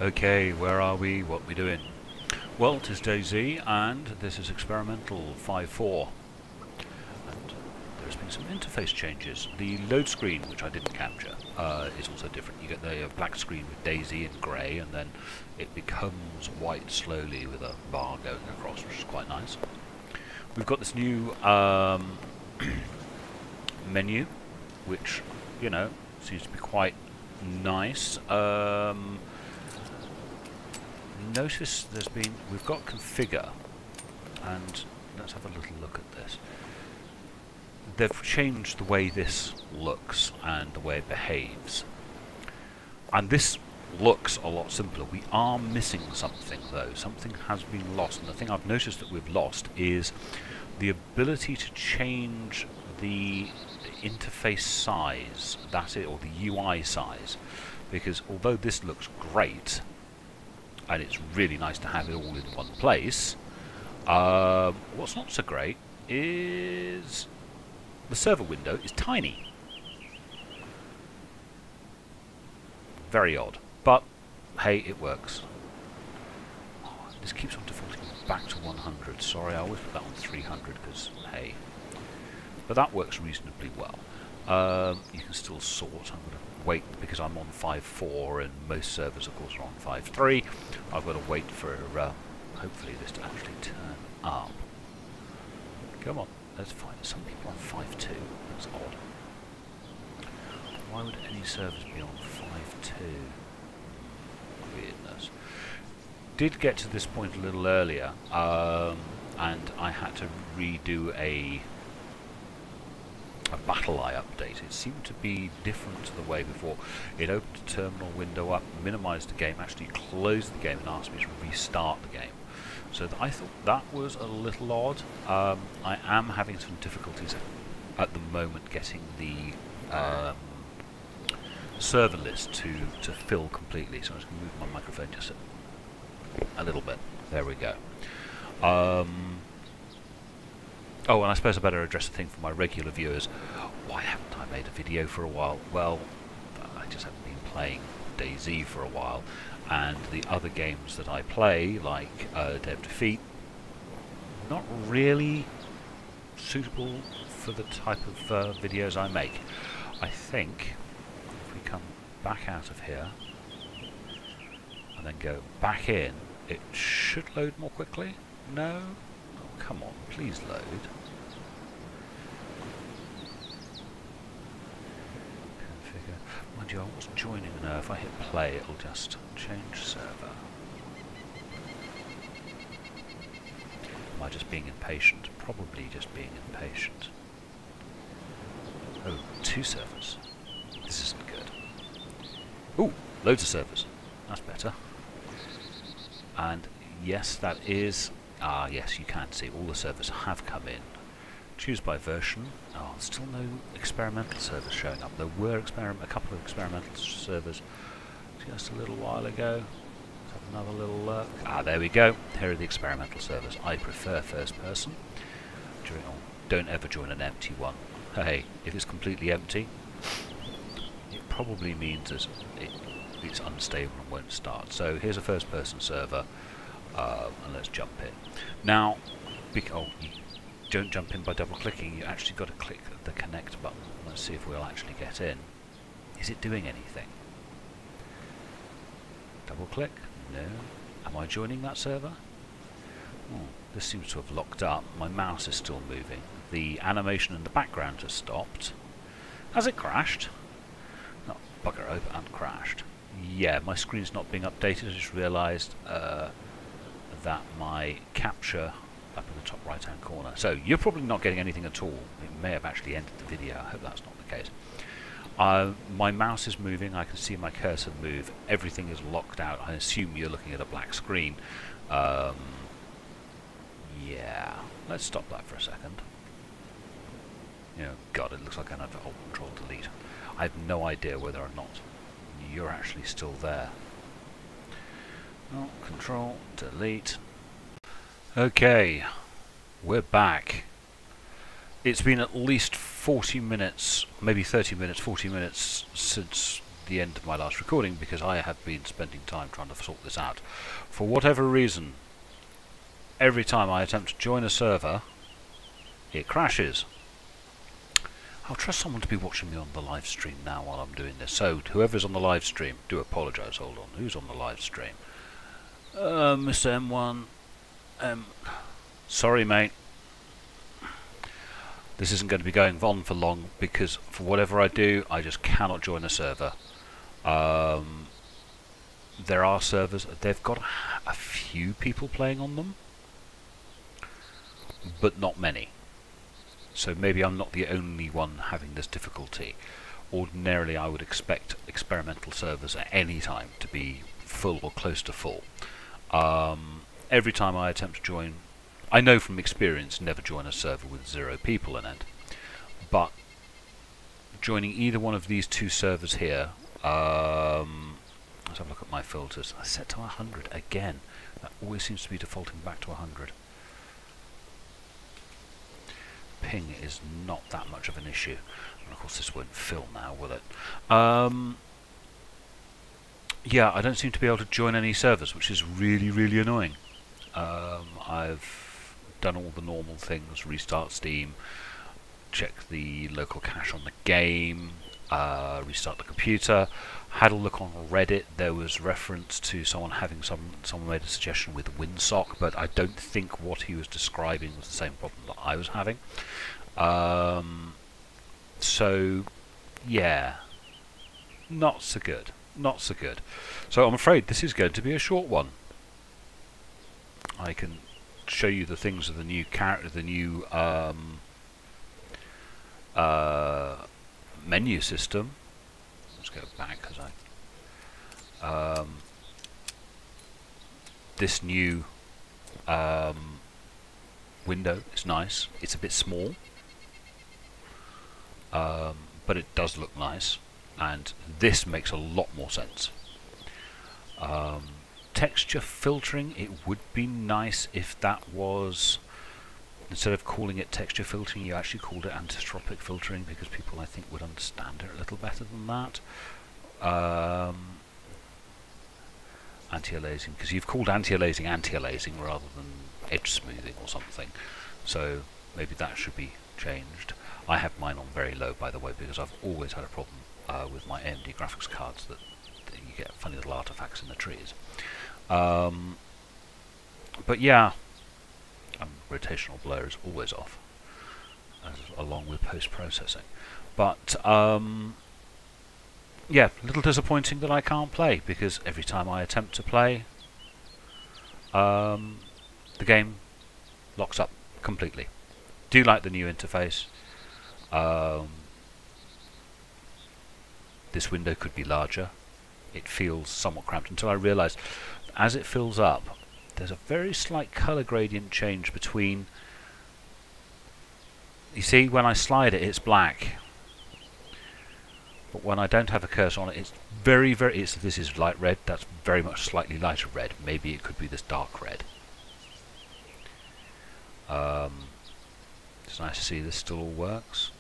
Okay, where are we? What are we doing? Well, it is Dayz, and this is Experimental 5.4. And there's been some interface changes. The load screen, which I didn't capture, is also different. You get the black screen with Dayz in grey, and then it becomes white slowly with a bar going across, which is quite nice. We've got this new menu, which, you know, seems to be quite nice. Notice we've got configure, and let's have a little look at this. They've changed the way this looks and the way it behaves, and this looks a lot simpler. We are missing something though. Something has been lost, and the thing I've noticed that we've lost is the ability to change the interface size, that's it, or the UI size, because although this looks great and it's really nice to have it all in one place, what's not so great is the server window is tiny. Very odd, but hey, it works. Oh, this keeps on defaulting back to 100. Sorry, I always put that on 300 because hey, but that works reasonably well. You can still sort. I'm going to wait because I'm on 5.4 and most servers of course are on 5.3. I've got to wait for hopefully this to actually turn up. Come on, let's find some people on 5.2. That's odd. Why would any servers be on 5.2? Weirdness. Did get to this point a little earlier, and I had to redo a BattleEye update. It seemed to be different to the way before. It opened a terminal window up, minimized the game, actually closed the game and asked me to restart the game. So I thought that was a little odd. I am having some difficulties at the moment getting the server list to fill completely. So I'm just going to move my microphone just a little bit. There we go. Oh, and I suppose I better address the thing for my regular viewers. Why haven't I made a video for a while? Well, I just haven't been playing Dayz for a while, and the other games that I play, like Dev Defeat, not really suitable for the type of videos I make. I think if we come back out of here and then go back in, it should load more quickly. No? Come on, please load. Configure. Mind you, I wasn't joining now. If I hit play, it'll just change server. Am I just being impatient? Probably just being impatient. Oh, 2 servers. This isn't good. Ooh, loads of servers. That's better. And yes, that is... Ah, yes, you can see all the servers have come in. Choose by version. Oh, still no experimental servers showing up. There were a couple of experimental servers just a little while ago. Let's have another little look. Ah, there we go. Here are the experimental servers. I prefer first person. Don't ever join an empty one. Hey, if it's completely empty, it probably means it's unstable and won't start. So here's a first person server. And let's jump in. Now, you don't jump in by double clicking, you actually got to click the connect button. Let's see if we'll actually get in. Is it doing anything? Double click? No. Am I joining that server? Oh, this seems to have locked up. My mouse is still moving. The animation in the background has stopped. Has it crashed? No, bugger over and crashed. Yeah, my screen's not being updated. I just realised that my capture up in the top right hand corner. So you're probably not getting anything at all. It may have actually ended the video. I hope that's not the case. My mouse is moving. I can see my cursor move. Everything is locked out. I assume you're looking at a black screen. Yeah. Let's stop that for a second. You know, God, it looks like I have Alt Control Delete. I have no idea whether or not you're actually still there. Oh, Control, delete. Okay, we're back. It's been at least 40 minutes, maybe 30 minutes, 40 minutes since the end of my last recording because I have been spending time trying to sort this out. For whatever reason, every time I attempt to join a server, it crashes. I'll trust someone to be watching me on the live stream now while I'm doing this. So, whoever's on the live stream, do apologise, hold on. Who's on the live stream? Mr. M1. Sorry, mate. This isn't going to be going on for long because for whatever I do, I just cannot join a server. There are servers, they've got a few people playing on them, but not many. So maybe I'm not the only one having this difficulty. Ordinarily I would expect experimental servers at any time to be full or close to full. Every time I attempt to join, I know from experience never join a server with 0 people in it, but joining either one of these two servers here, let's have a look at my filters. I set to 100 again. That always seems to be defaulting back to 100. Ping is not that much of an issue. And of course this won't fill now, will it? Yeah, I don't seem to be able to join any servers, which is really, really annoying. I've done all the normal things, restart Steam, check the local cache on the game, restart the computer, had a look on Reddit. There was reference to someone having someone made a suggestion with WinSock, but I don't think what he was describing was the same problem that I was having. So yeah, not so good, not so good. So I'm afraid this is going to be a short one. I can show you the things of the new menu system. Let's go back because this new window is nice. It's a bit small, but it does look nice, and this makes a lot more sense. Texture filtering, it would be nice if that was, instead of calling it texture filtering, you actually called it anisotropic filtering, because people, I think, would understand it a little better than that. Anti-aliasing, because you've called anti-aliasing anti-aliasing rather than edge smoothing or something, so maybe that should be changed. I have mine on very low, by the way, because I've always had a problem with my AMD graphics cards that you get funny little artifacts in the trees. But yeah, rotational blur is always off, along with post-processing. But yeah, a little disappointing that I can't play, because every time I attempt to play, the game locks up completely. Do like the new interface. This window could be larger. It feels somewhat cramped until I realised as it fills up, there's a very slight colour gradient change between. You see, when I slide it, it's black, but when I don't have a cursor on it, it's very, very. This is light red. That's very much slightly lighter red. Maybe it could be this dark red. It's nice to see this still all works,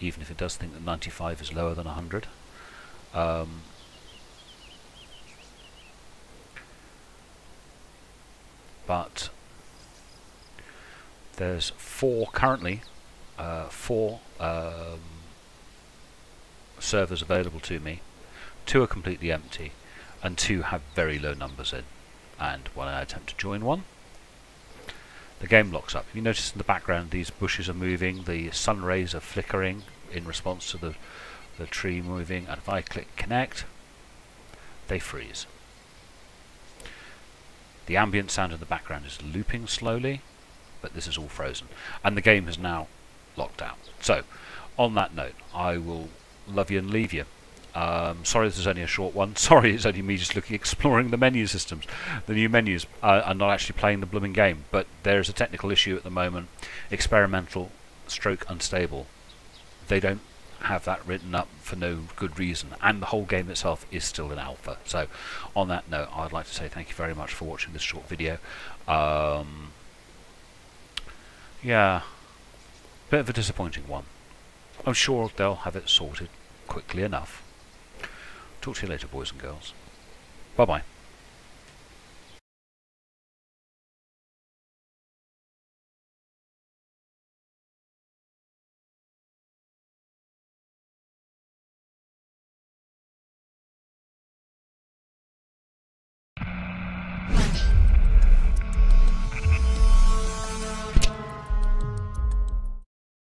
even if it does think that 95 is lower than 100. But there's currently four servers available to me. 2 are completely empty, and 2 have very low numbers in. And when I attempt to join one, the game locks up. You notice in the background these bushes are moving, the sun rays are flickering in response to the tree moving, and if I click connect, they freeze. The ambient sound in the background is looping slowly, but this is all frozen, and the game has now locked out. So, on that note, I will love you and leave you. Sorry this is only a short one. Sorry it's only me just exploring the menu systems, the new menus. I'm not actually playing the blooming game, but there's a technical issue at the moment. Experimental / unstable. They don't have that written up for no good reason, and the whole game itself is still in alpha. So on that note, I'd like to say thank you very much for watching this short video. Yeah, bit of a disappointing one. I'm sure they'll have it sorted quickly enough. Talk to you later, boys and girls. Bye bye.